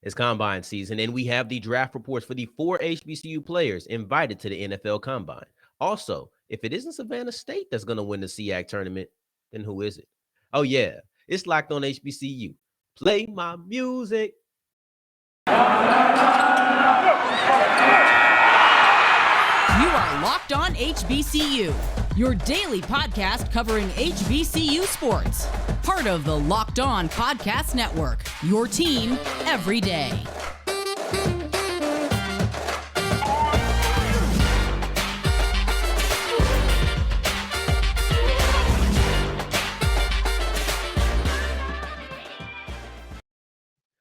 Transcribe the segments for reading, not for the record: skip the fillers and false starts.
It's combine season, and we have the draft reports for the 4 HBCU players invited to the NFL Combine. Also, if it isn't Savannah State that's going to win the SIAC tournament, then who is it? Oh, yeah, it's Locked On HBCU. Play my music. You are Locked On HBCU, your daily podcast covering HBCU sports. Part of the Locked On Podcast Network, your team every day.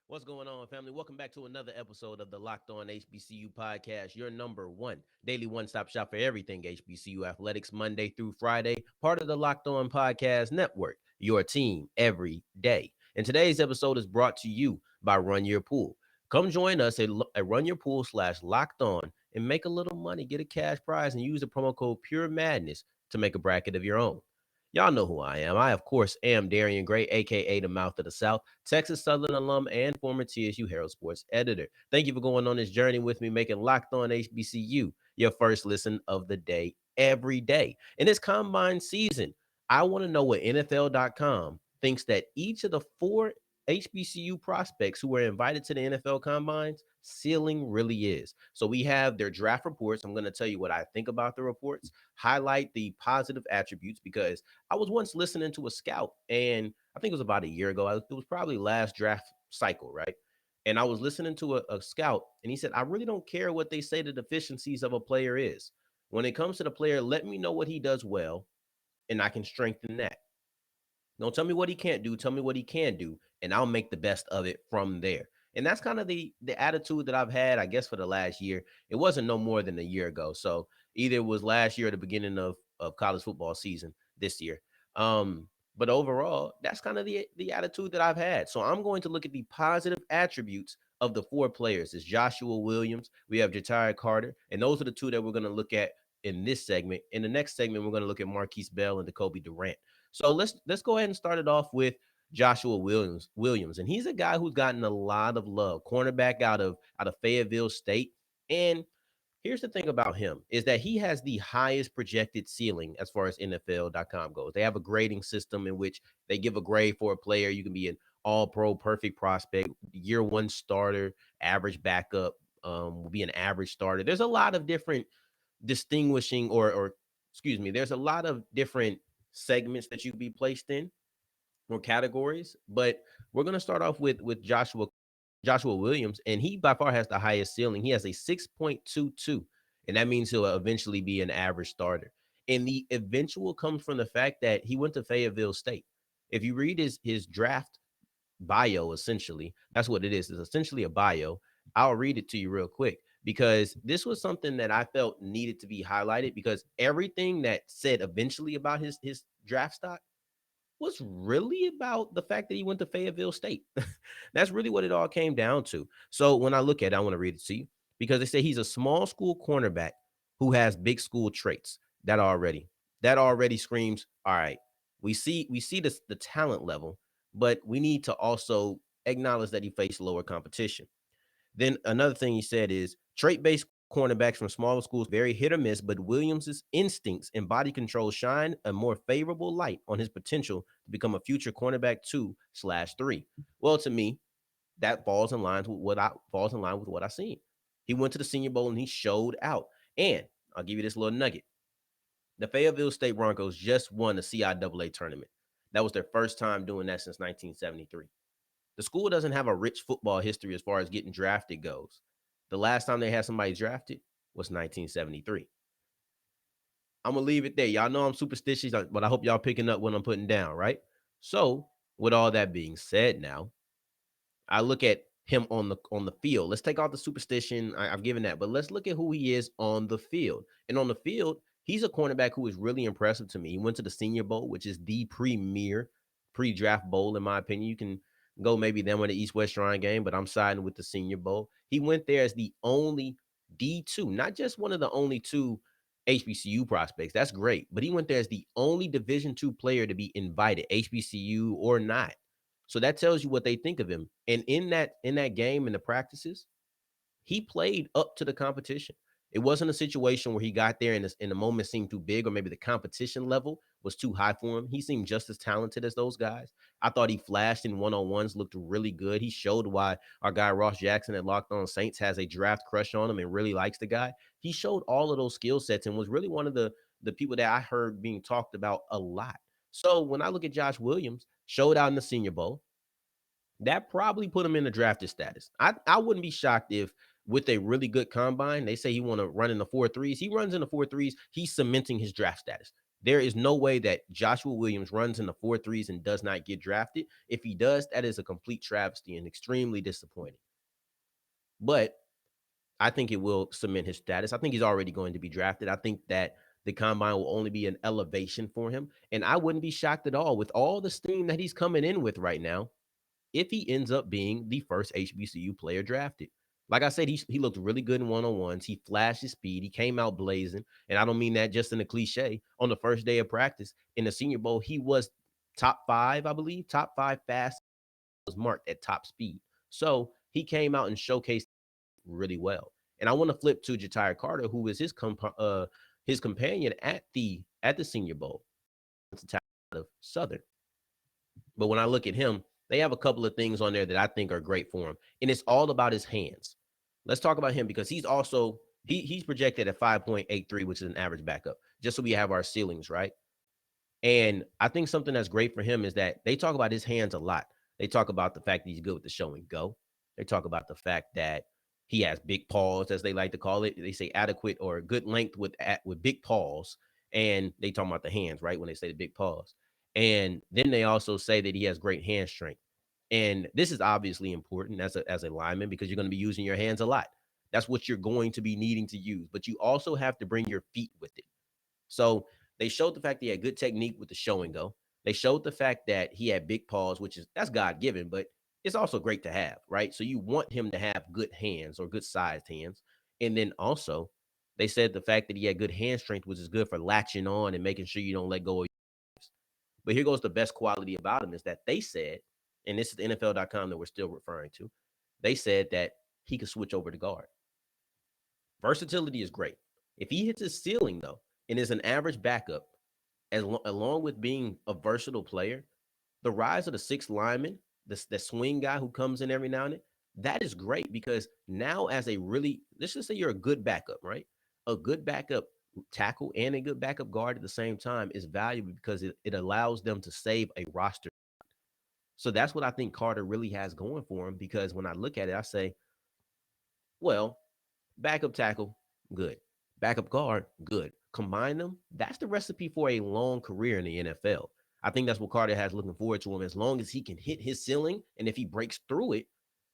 What's going on, family? Welcome back to another episode of the Locked On HBCU podcast, your number one daily one-stop shop for everything HBCU athletics, Monday through Friday, part of the Locked On Podcast Network, your team every day. And today's episode is brought to you by Run Your Pool. Come join us at Run Your Pool /Locked On and make a little money, get a cash prize, and use the promo code Pure Madness to make a bracket of your own. Y'all know who I am. I, of course, am Darian Gray, a.k.a. the Mouth of the South, Texas Southern alum and former TSU Herald Sports editor. Thank you for going on this journey with me, making Locked On HBCU your first listen of the day every day. In this combine season, I want to know what NFL.com thinks that each of the 4 HBCU prospects who were invited to the NFL Combines ceiling really is. So we have their draft reports. I'm going to tell you what I think about the reports, highlight the positive attributes, because I was once listening to a scout, and I think it was about a year ago. It was probably last draft cycle, right? And I was listening to a scout, and he said, I really don't care what they say the deficiencies of a player is. When it comes to the player, let me know what he does well, and I can strengthen that. Don't tell me what he can't do. Tell me what he can do, and I'll make the best of it from there. And that's kind of the attitude that I've had, I guess, for the last year. It wasn't no more than a year ago. So either it was last year at the beginning of college football season this year. But overall, that's kind of the attitude that I've had. So I'm going to look at the positive attributes of the 4 players. It's Joshua Williams. We have Jatair Carter. And those are the 2 that we're going to look at in this segment. In the next segment, we're going to look at Markquese Bell and Decobie Durant. So let's go ahead and start it off with Joshua Williams, and he's a guy who's gotten a lot of love, cornerback out of Fayetteville State. And here's the thing about him is that he has the highest projected ceiling as far as NFL.com goes. They have a grading system in which they give a grade for a player. You can be an all-pro, perfect prospect, year 1 starter, average backup, will be an average starter. There's a lot of different distinguishing or excuse me, there's a lot of different segments that you be placed in or categories, but we're going to start off with Joshua Williams, and he by far has the highest ceiling. He has a 6.22, and that means he'll eventually be an average starter. And the eventual comes from the fact that he went to Fayetteville State. If you read his draft bio, essentially, that's what it is. It's essentially a bio. I'll read it to you real quick, because this was something that I felt needed to be highlighted, because everything that said eventually about his draft stock was really about the fact that he went to Fayetteville State. That's really what it all came down to. So when I look at it, I want to read it to you, because they say he's a small school cornerback who has big school traits. That already screams, all right, we see the talent level, but we need to also acknowledge that he faced lower competition. Then another thing he said is trait-based cornerbacks from smaller schools very hit or miss, but Williams's instincts and body control shine a more favorable light on his potential to become a future cornerback 2/3. Well, to me, that falls in line with what I seen. He went to the Senior Bowl and he showed out. And I'll give you this little nugget. The Fayetteville State Broncos just won the CIAA tournament. That was their first time doing that since 1973. The school doesn't have a rich football history as far as getting drafted goes. The last time they had somebody drafted was 1973. I'm going to leave it there. Y'all know I'm superstitious, but I hope y'all picking up what I'm putting down, right? So, with all that being said now, I look at him on the field. Let's take out the superstition. I've given that, but let's look at who he is on the field. And on the field, he's a cornerback who is really impressive to me. He went to the Senior Bowl, which is the premier pre-draft bowl, in my opinion. You can go maybe them with the East-West Shrine game, but I'm siding with the Senior Bowl. He went there as the only D2, not just one of the only 2 HBCU prospects. That's great, but he went there as the only Division II player to be invited, HBCU or not. So that tells you what they think of him. And in that game, in the practices, he played up to the competition. It wasn't a situation where he got there and the moment seemed too big, or maybe the competition level was too high for him. He seemed just as talented as those guys. I thought he flashed in one-on-ones, looked really good. He showed why our guy Ross Jackson at Locked On Saints has a draft crush on him and really likes the guy. He showed all of those skill sets and was really one of the people that I heard being talked about a lot. So when I look at Josh Williams, showed out in the Senior Bowl, that probably put him in the drafted status. I wouldn't be shocked if with a really good combine, they say he want to run in the 4.3s. He runs in the 4.3s. He's cementing his draft status. There is no way that Joshua Williams runs in the 4.3s and does not get drafted. If he does, that is a complete travesty and extremely disappointing. But I think it will cement his status. I think he's already going to be drafted. I think that the combine will only be an elevation for him. And I wouldn't be shocked at all with all the steam that he's coming in with right now if he ends up being the first HBCU player drafted. Like I said, he looked really good in one-on-ones. He flashed his speed. He came out blazing. And I don't mean that just in a cliche. On the first day of practice in the Senior Bowl, he was top 5, I believe, top 5 fast was marked at top speed. So he came out and showcased really well. And I want to flip to Jatair Carter, who is his companion at the Senior Bowl of Southern. But when I look at him, they have a couple of things on there that I think are great for him. And it's all about his hands. Let's talk about him because he's also he's projected at 5.83, which is an average backup, just so we have our ceilings, right? And I think something that's great for him is that they talk about his hands a lot. They talk about the fact that he's good with the show and go. They talk about the fact that he has big paws, as they like to call it. They say adequate or good length with big paws. And they talk about the hands, right? When they say the big paws. And then they also say that he has great hand strength. And this is obviously important as a lineman because you're going to be using your hands a lot. That's what you're going to be needing to use. But you also have to bring your feet with it. So they showed the fact that he had good technique with the show and go. They showed the fact that he had big paws, that's God given, but it's also great to have, right? So you want him to have good hands or good sized hands. And then also they said the fact that he had good hand strength, which is good for latching on and making sure you don't let go of your. But here goes the best quality about him is that they said, and this is the NFL.com that we're still referring to, they said that he could switch over to guard. Versatility is great. If he hits his ceiling, though, and is an average backup, along with being a versatile player, the rise of the sixth lineman, the swing guy who comes in every now and then, that is great because now let's just say you're a good backup, right? A good backup tackle and a good backup guard at the same time is valuable because it allows them to save a roster. So that's what I think Carter really has going for him because when I look at it, I say, well, backup tackle, good. Backup guard, good. Combine them, that's the recipe for a long career in the NFL. I think that's what Carter has looking forward to him. As long as he can hit his ceiling, and if he breaks through it,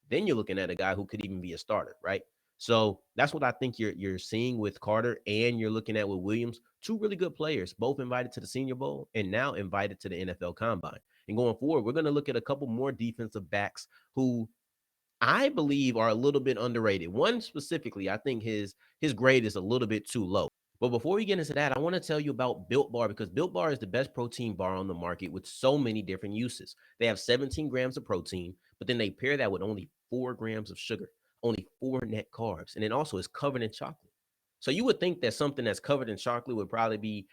then you're looking at a guy who could even be a starter, right? So that's what I think you're seeing with Carter, and you're looking at with Williams. Two really good players, both invited to the Senior Bowl and now invited to the NFL Combine. And going forward, we're going to look at a couple more defensive backs who I believe are a little bit underrated. One specifically, I think his grade is a little bit too low. But before we get into that, I want to tell you about Built Bar because Built Bar is the best protein bar on the market with so many different uses. They have 17 grams of protein, but then they pair that with only 4 grams of sugar, only 4 net carbs, and it also is covered in chocolate. So you would think that something that's covered in chocolate would probably be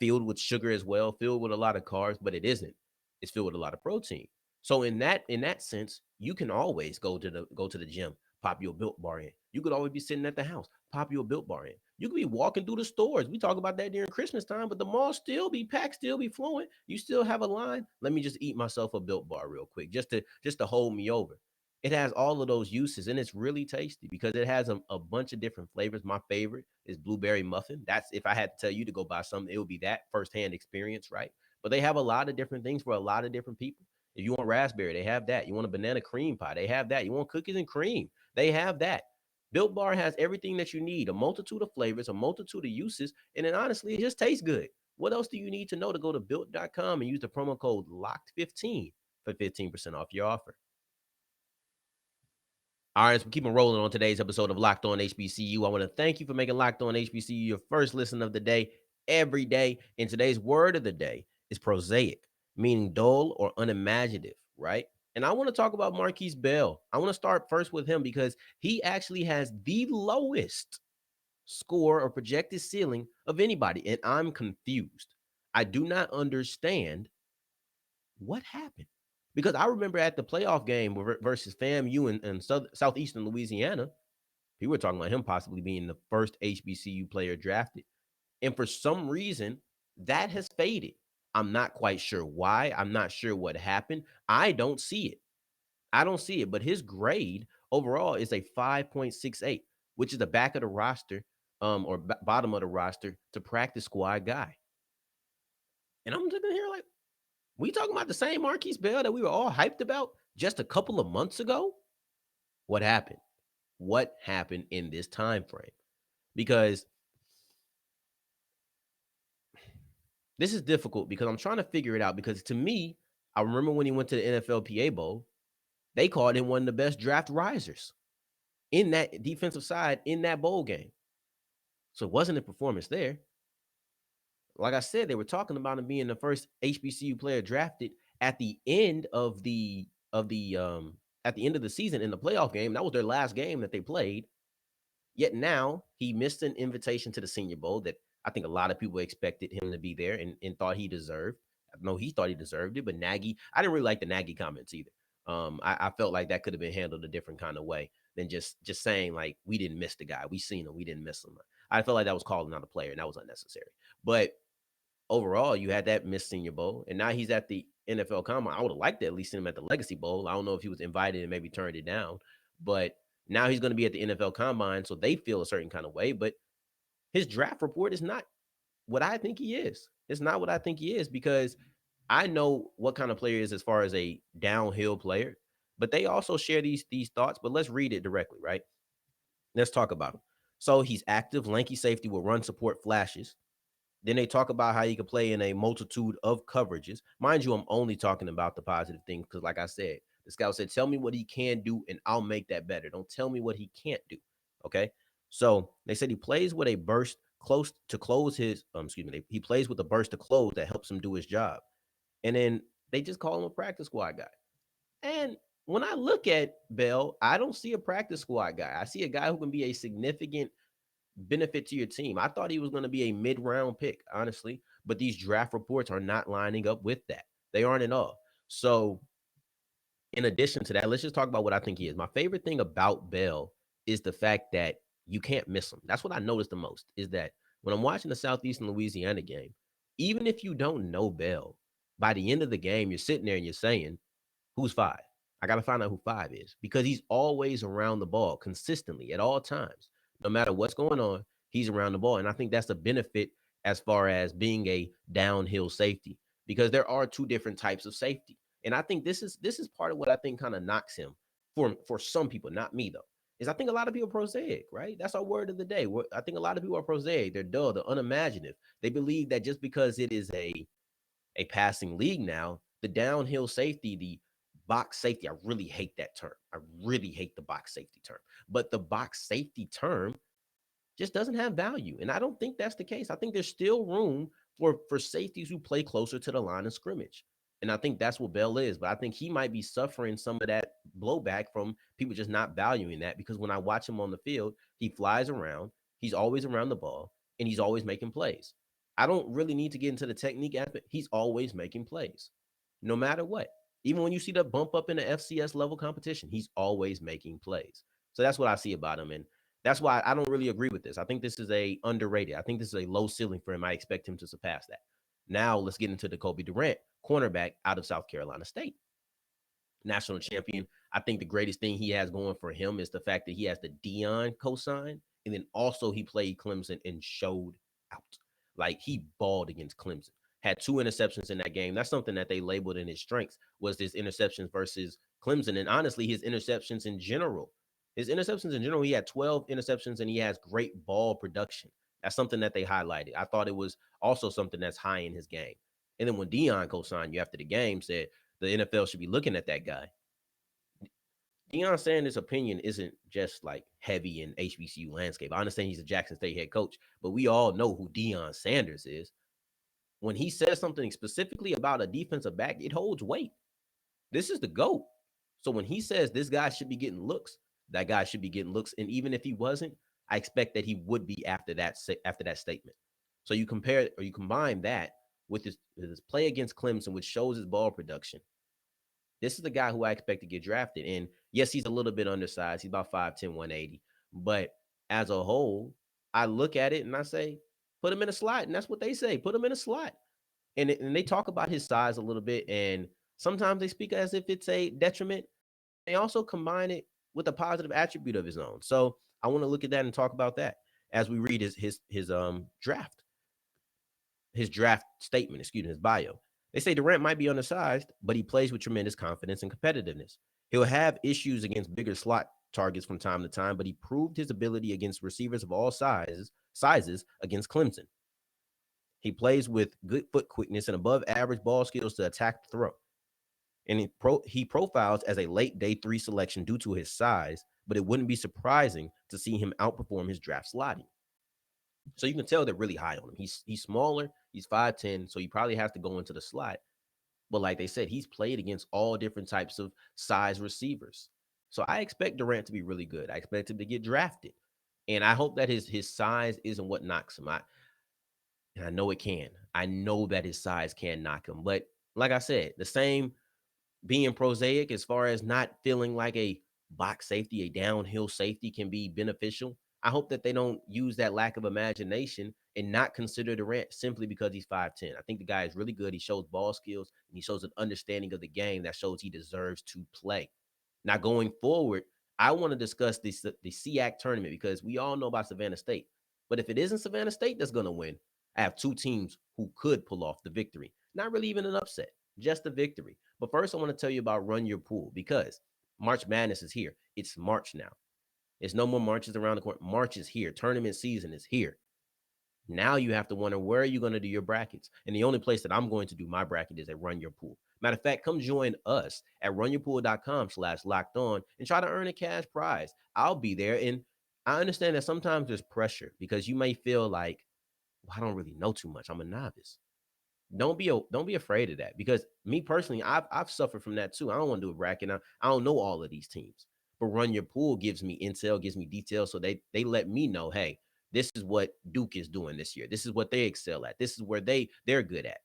filled with sugar as well, filled with a lot of carbs, but it isn't. It's filled with a lot of protein. So in that sense, you can always go to the gym, pop your Built Bar in. You could always be sitting at the house, pop your Built Bar in. You could be walking through the stores. We talk about that during Christmas time, but the mall still be packed, still be flowing. You still have a line. Let me just eat myself a Built Bar real quick, just to hold me over. It has all of those uses, and it's really tasty because it has a bunch of different flavors. My favorite is blueberry muffin. That's if I had to tell you to go buy something, it would be that firsthand experience, right? But they have a lot of different things for a lot of different people. If you want raspberry, they have that. You want a banana cream pie, they have that. You want cookies and cream, they have that. Built Bar has everything that you need, a multitude of flavors, a multitude of uses, and then honestly, it just tastes good. What else do you need to know to go to built.com and use the promo code LOCKED15 for 15% off your offer? All right, so we're keeping rolling on today's episode of Locked On HBCU. I want to thank you for making Locked On HBCU your first listen of the day every day. And today's word of the day is prosaic, meaning dull or unimaginative, right? And I want to talk about Markquese Bell. I want to start first with him because he actually has the lowest score or projected ceiling of anybody. And I'm confused. I do not understand what happened. Because I remember at the playoff game versus FAMU in southeastern Louisiana, people were talking about him possibly being the first HBCU player drafted. And for some reason, that has faded. I'm not quite sure why. I'm not sure what happened. I don't see it. I don't see it. But his grade overall is a 5.68, which is the back of the roster or bottom of the roster to practice squad guy. And I'm sitting here like, we talking about the same Markquese Bell that we were all hyped about just a couple of months ago? What happened? What happened in this time frame? Because this is difficult because I'm trying to figure it out. Because to me, I remember when he went to the NFLPA Bowl, they called him one of the best draft risers in that defensive side in that bowl game. So it wasn't a performance there. Like I said, they were talking about him being the first HBCU player drafted at the end of the season in the playoff game. That was their last game that they played. Yet now he missed an invitation to the Senior Bowl that I think a lot of people expected him to be there and thought he deserved. I know he thought he deserved it, but Nagy, I didn't really like the Nagy comments either. I felt like that could have been handled a different kind of way than just saying like we didn't miss the guy, we seen him, we didn't miss him. I felt like that was calling out a player, and that was unnecessary. But overall, you had that missed Senior Bowl, and now he's at the NFL Combine. I would have liked to at least see him at the Legacy Bowl. I don't know if he was invited and maybe turned it down, but now he's going to be at the NFL Combine, so they feel a certain kind of way. But his draft report is not what I think he is. It's not what I think he is because I know what kind of player he is as far as a downhill player, but they also share these thoughts. But let's read it directly, right? Let's talk about him. So he's active, lanky safety with run support flashes. Then they talk about how he can play in a multitude of coverages. Mind you, I'm only talking about the positive things because, like I said, the scout said, tell me what he can do and I'll make that better. Don't tell me what he can't do. Okay. So they said he plays with a burst close to close his, he plays with a burst to close that helps him do his job. And then they just call him a practice squad guy. And when I look at Bell, I don't see a practice squad guy. I see a guy who can be a significant benefit to your team. I thought he was going to be a mid-round pick, honestly, but these draft reports are not lining up with that. They aren't at all. So in addition to that, let's just talk about what I think he is. My favorite thing about Bell is the fact that you can't miss him. That's what I noticed the most, is that when I'm watching the Southeastern Louisiana game, even if you don't know Bell, by the end of the game, you're sitting there and you're saying, who's five? I got to find out who five is because he's always around the ball consistently at all times. No matter what's going on, he's around the ball. And I think that's a benefit as far as being a downhill safety because there are two different types of safety. And I think this is part of what I think kind of knocks him for some people, not me though, is I think a lot of people are prosaic, right? That's our word of the day. I think a lot of people are prosaic. They're dull, they're unimaginative. They believe that just because it is a passing league now, the downhill safety, the box safety, I really hate that term. I really hate the box safety term. But the box safety term just doesn't have value. And I don't think that's the case. I think there's still room for safeties who play closer to the line of scrimmage. And I think that's what Bell is. But I think he might be suffering some of that blowback from people just not valuing that because when I watch him on the field, he flies around. He's always around the ball and he's always making plays. I don't really need to get into the technique aspect. He's always making plays, no matter what. Even when you see the bump up in the FCS level competition, he's always making plays. So that's what I see about him. And that's why I don't really agree with this. I think this is a underrated. I think this is a low ceiling for him. I expect him to surpass that. Now let's get into Decobie Durant, cornerback out of South Carolina State. National champion. I think the greatest thing he has going for him is the fact that he has the Deion cosign. And then also he played Clemson and showed out. Like he balled against Clemson. Had 2 interceptions in that game. That's something that they labeled in his strengths was his interceptions versus Clemson. And honestly, his interceptions in general. He had 12 interceptions and he has great ball production. That's something that they highlighted. I thought it was also something that's high in his game. And then when Deion co-signed you after the game, said the NFL should be looking at that guy. Deion Sanders' opinion isn't just like heavy in HBCU landscape. I understand he's a Jackson State head coach, but we all know who Deion Sanders is. When he says something specifically about a defensive back, it holds weight. This is the GOAT. So when he says this guy should be getting looks, that guy should be getting looks. And even if he wasn't, I expect that he would be after that statement. So you compare or you combine that with his play against Clemson, which shows his ball production. This is the guy who I expect to get drafted. And yes, he's a little bit undersized. He's about 5'10", 180. But as a whole, I look at it and I say, put him in a slot. And that's what they say. Put him in a slot. And they talk about his size a little bit. And sometimes they speak as if it's a detriment. They also combine it with a positive attribute of his own. So I want to look at that and talk about that as we read his draft statement, his bio. They say Durant might be undersized, but he plays with tremendous confidence and competitiveness. He'll have issues against bigger slot targets from time to time, but he proved his ability against receivers of all sizes against Clemson. He plays with good foot quickness and above average ball skills to attack the throw. And he profiles as a late day 3 selection due to his size, but it wouldn't be surprising to see him outperform his draft slotting. So you can tell they're really high on him. He's smaller. He's 5'10", so he probably has to go into the slot. But like they said, he's played against all different types of size receivers. So I expect Durant to be really good. I expect him to get drafted. And I hope that his size isn't what knocks him. And I know it can. I know that his size can knock him. But like I said, the same being prosaic as far as not feeling like a box safety, a downhill safety can be beneficial. I hope that they don't use that lack of imagination and not consider Durant simply because he's 5'10". I think the guy is really good. He shows ball skills and he shows an understanding of the game that shows he deserves to play. Now, going forward, I want to discuss the SIAC tournament because we all know about Savannah State. But if it isn't Savannah State that's going to win, I have two teams who could pull off the victory. Not really even an upset, just a victory. But first, I want to tell you about Run Your Pool because March Madness is here. It's March now. It's no more marches around the corner. March is here. Tournament season is here. Now you have to wonder, where are you going to do your brackets? And the only place that I'm going to do my bracket is at Run Your Pool. Matter of fact, come join us at runyourpool.com/lockedon and try to earn a cash prize. I'll be there. And I understand that sometimes there's pressure because you may feel like, well, I don't really know too much. I'm a novice. Don't be afraid of that, because me personally, I've suffered from that too. I don't want to do a bracket. I don't know all of these teams, but Run Your Pool gives me intel, gives me details, so they let me know, hey, this is what Duke is doing this year. This is what they excel at. This is where they're good at.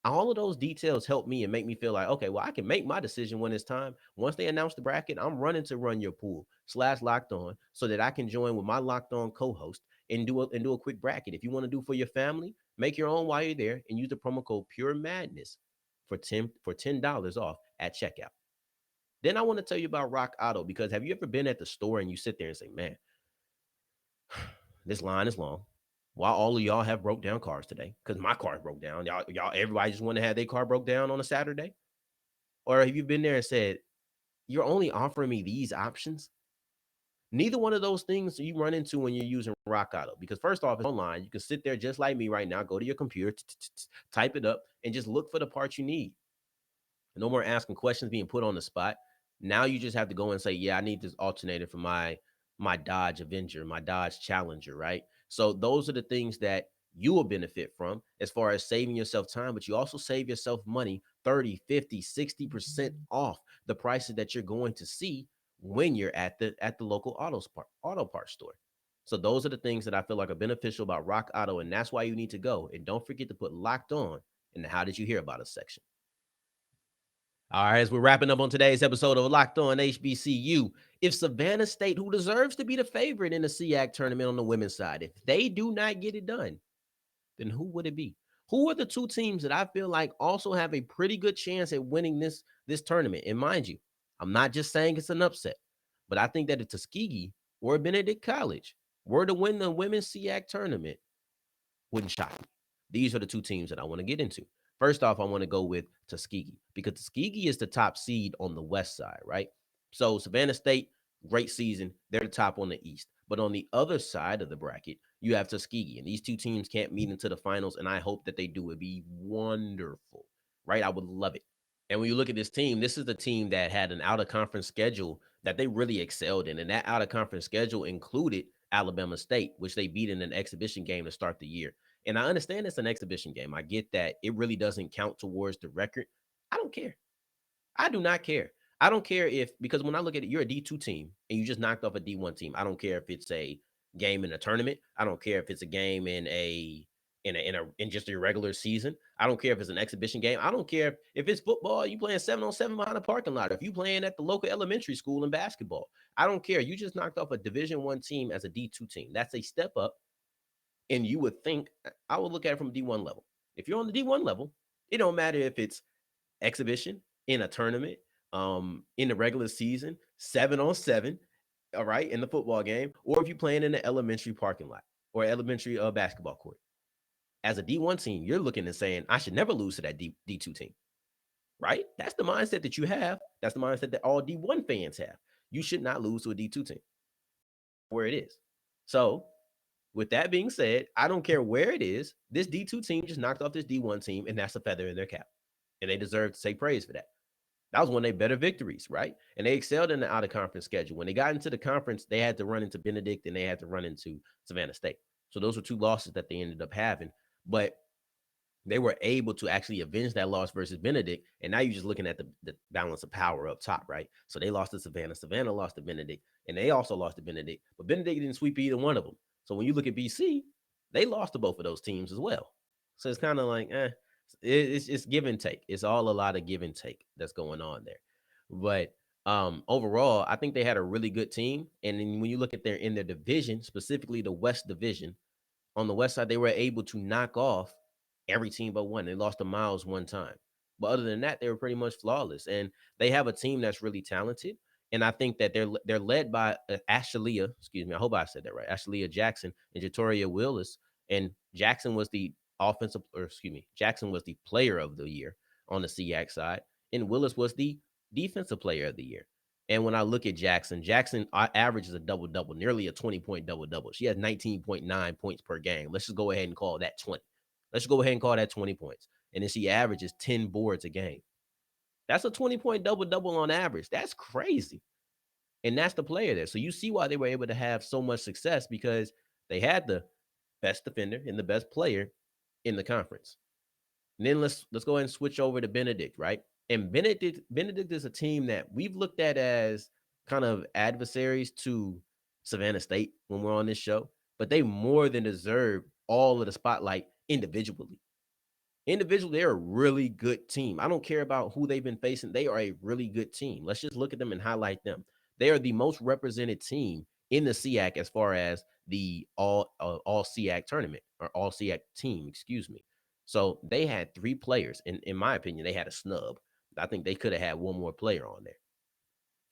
All of those details help me and make me feel like, okay, well, I can make my decision when it's time. Once they announce the bracket, I'm running to Run Your Pool /locked on so that I can join with my locked on co-host and do a quick bracket. If you want to do for your family, make your own while you're there and use the promo code Pure Madness for $10 off at checkout. Then I want to tell you about Rock Auto, because have you ever been at the store and you sit there and say, man, this line is long. Why all of y'all have broke down cars today? Because my car broke down. Y'all, everybody just want to have their car broke down on a Saturday? Or have you been there and said, you're only offering me these options? Neither one of those things you run into when you're using Rock Auto. Because first off, it's online. You can sit there just like me right now, go to your computer, type it up, and just look for the parts you need. No more asking questions, being put on the spot. Now you just have to go and say, yeah, I need this alternator for my Dodge Avenger, my Dodge Challenger, right? So those are the things that you will benefit from as far as saving yourself time, but you also save yourself money, 30, 50, 60% off the prices that you're going to see when you're at the local auto parts store. So those are the things that I feel like are beneficial about Rock Auto, and that's why you need to go. And don't forget to put Locked On in the How Did You Hear About Us section. All right, as we're wrapping up on today's episode of Locked On HBCU, if Savannah State, who deserves to be the favorite in the SIAC tournament on the women's side, if they do not get it done, then who would it be? Who are the two teams that I feel like also have a pretty good chance at winning this tournament? And mind you, I'm not just saying it's an upset, but I think that if Tuskegee or Benedict College were to win the women's SIAC tournament, wouldn't shock me. These are the two teams that I want to get into. First off, I want to go with Tuskegee, because Tuskegee is the top seed on the west side, right? So Savannah State, great season. They're the top on the east. But on the other side of the bracket, you have Tuskegee. And these two teams can't meet into the finals, and I hope that they do. It'd be wonderful, right? I would love it. And when you look at this team, this is the team that had an out-of-conference schedule that they really excelled in. And that out-of-conference schedule included Alabama State, which they beat in an exhibition game to start the year. And I understand it's an exhibition game. I get that it really doesn't count towards the record. I don't care. I do not care. I don't care if, because when I look at it, you're a D2 team and you just knocked off a D1 team. I don't care if it's a game in a tournament. I don't care if it's a game in just a regular season. I don't care if it's an exhibition game. I don't care if it's football, you playing 7-on-7 behind a parking lot. If you playing at the local elementary school in basketball, I don't care. You just knocked off a Division I team as a D2 team. That's a step up. And you would think, I would look at it from D1 level. If you're on the D1 level, it don't matter if it's exhibition, in a tournament, in the regular season, 7-on-7, all right, in the football game, or if you're playing in the elementary parking lot or elementary basketball court. As a D1 team, you're looking and saying, I should never lose to that D2 team, right? That's the mindset that you have. That's the mindset that all D1 fans have. You should not lose to a D2 team where it is. So, with that being said, I don't care where it is. This D2 team just knocked off this D1 team, and that's a feather in their cap. And they deserve to say praise for that. That was one of their better victories, right? And they excelled in the out-of-conference schedule. When they got into the conference, they had to run into Benedict and they had to run into Savannah State. So those were two losses that they ended up having. But they were able to actually avenge that loss versus Benedict. And now you're just looking at the balance of power up top, right? So they lost to Savannah. Savannah lost to Benedict. And they also lost to Benedict. But Benedict didn't sweep either one of them. So when you look at BC, they lost to both of those teams as well. So it's kind of like, it's give and take. It's all a lot of give and take that's going on there. But overall, I think they had a really good team. And then when you look at in their division, specifically the West Division, on the West side, they were able to knock off every team but one. They lost to Miles one time. But other than that, they were pretty much flawless. And they have a team that's really talented. And I think that they're led by Ashalia, excuse me, I hope I said that right, Ashalia Jackson and Jatair Willis. And Jackson was the Jackson was the player of the year on the SIAC side. And Willis was the defensive player of the year. And when I look at Jackson averages a double-double, nearly a 20-point double-double. She has 19.9 points per game. Let's just go ahead and call that 20. Let's just go ahead and call that 20 points. And then she averages 10 boards a game. That's a 20-point double-double on average. That's crazy. And that's the player there. So you see why they were able to have so much success, because they had the best defender and the best player in the conference. And then let's go ahead and switch over to Benedict, right? And Benedict is a team that we've looked at as kind of adversaries to Savannah State when we're on this show, but they more than deserve all of the spotlight individually. Individually, they're a really good team. I don't care about who they've been facing. They are a really good team. Let's just look at them and highlight them. They are the most represented team in the SIAC as far as the all SIAC tournament, or all SIAC team, excuse me. So they had 3 players. In my opinion, they had a snub. I think they could have had one more player on there.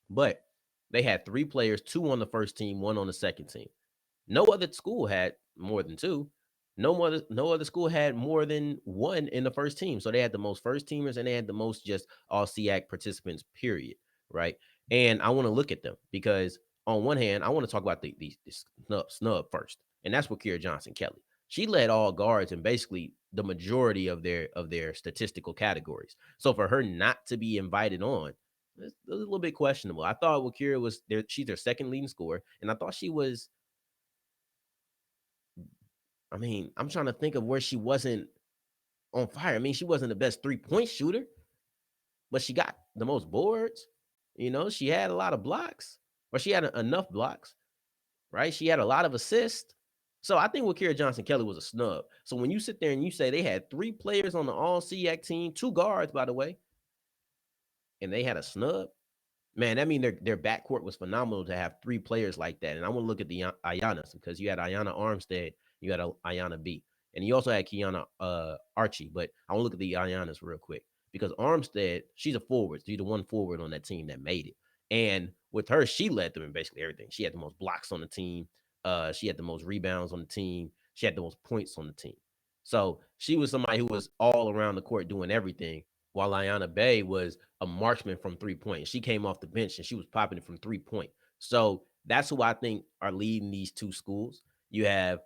But they had 3 players, 2 on the first team, 1 on the second team. No other school had more than 2. No other school had more than 1 in the first team. So they had the most first teamers and they had the most just all SIAC participants, period. Right. And I want to look at them because on one hand, I want to talk about the snub first. And that's Wakira Johnson-Kelly. She led all guards in basically the majority of their statistical categories. So for her not to be invited on, it's a little bit questionable. I thought Wakira was there. She's their second leading scorer. And I thought she was, I'm trying to think of where she wasn't on fire. She wasn't the best 3-point shooter, but she got the most boards. She had a lot of blocks, or she had enough blocks, right? She had a lot of assists. So I think Wakira Johnson-Kelly was a snub. So when you sit there and you say they had 3 players on the all SIAC team, 2 guards, by the way, and they had a snub, man, that means their backcourt was phenomenal to have 3 players like that. And I want to look at the Ayanas, because you had Ayana Armstead, you had Ayana B, and you also had Kiana Archie. But I want to look at the Ayanas real quick, because Armstead, she's a forward. She's the one forward on that team that made it. And with her, she led them in basically everything. She had the most blocks on the team. She had the most rebounds on the team. She had the most points on the team. So she was somebody who was all around the court doing everything, while Ayana Bay was a marksman from 3-point. She came off the bench and she was popping it from 3-point. So that's who I think are leading these 2 schools. You have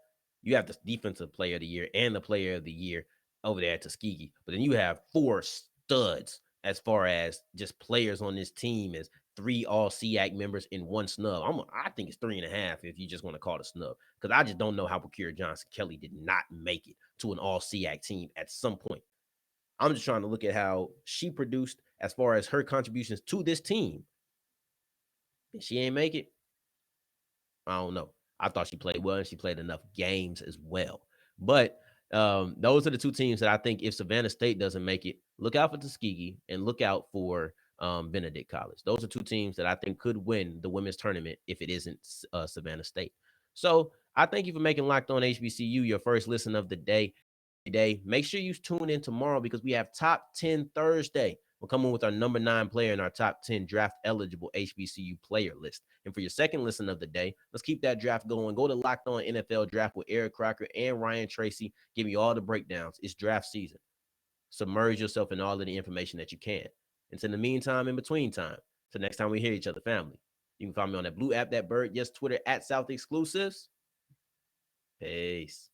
the defensive player of the year and the player of the year over there at Tuskegee. But then you have 4 studs as far as just players on this team, as 3 all SIAC members and 1 snub. I think it's 3.5 if you just want to call it a snub, because I just don't know how Wakira Johnson-Kelly did not make it to an all SIAC team at some point. I'm just trying to look at how she produced as far as her contributions to this team, and she ain't make it, I don't know. I thought she played well and she played enough games as well. But those are the two teams that I think if Savannah State doesn't make it, look out for Tuskegee and look out for Benedict College. Those are two teams that I think could win the women's tournament if it isn't Savannah State. So I thank you for making Locked On HBCU your first listen of the day. Make sure you tune in tomorrow because we have Top 10 Thursday. We're coming with our number 9 player in our top 10 draft eligible HBCU player list. And for your second listen of the day, let's keep that draft going. Go to Locked On NFL Draft with Eric Crocker and Ryan Tracy. Give you all the breakdowns. It's draft season. Submerge yourself in all of the information that you can. And in the meantime, in between time, till next time we hear each other, family, you can find me on that blue app, that bird, yes, Twitter, @South Exclusives. Peace.